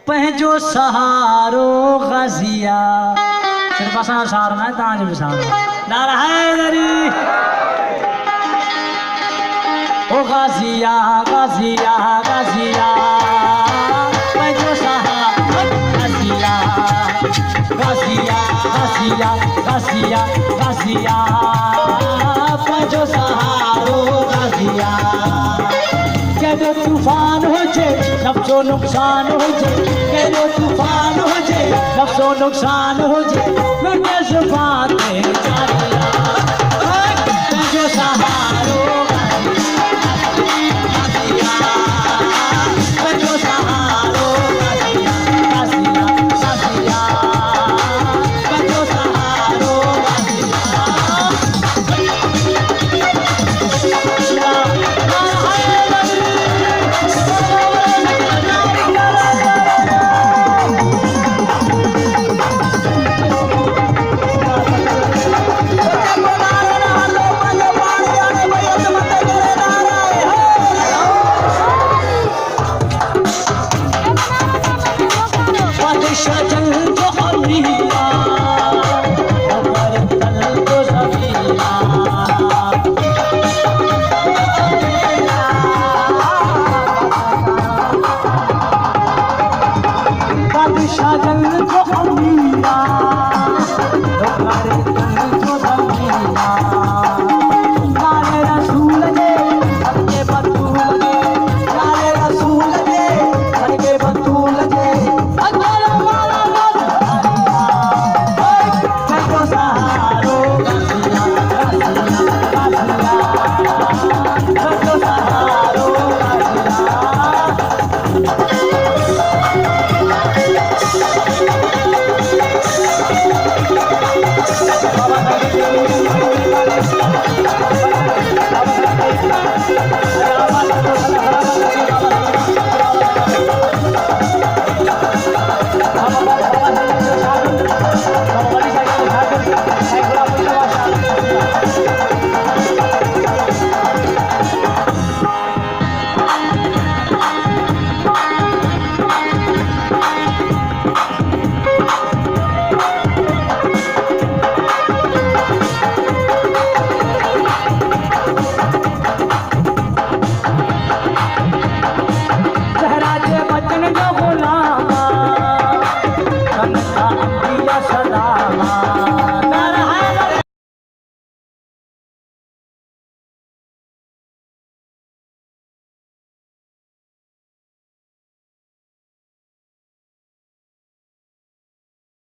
पंहिंजो सहारो गाजिया सिर्फ असां सहारो न आहे तव्हांजो बि सहारो नारा हैदरी ओ गाजिया गाजिया गाजिया पंहिंजो सहारो गाजिया गाजिया गाजिया गाजिया गाजिया पंहिंजो सहारो गाजिया केॾो तूफ़ान हुजे नफ़्सो नुक़सान हुजे केॾो तूफ़ान हुजे नफ़्सो नुक़सान हुजे मुंहिंजे ज़ुबान ते पंहिंजो सहारो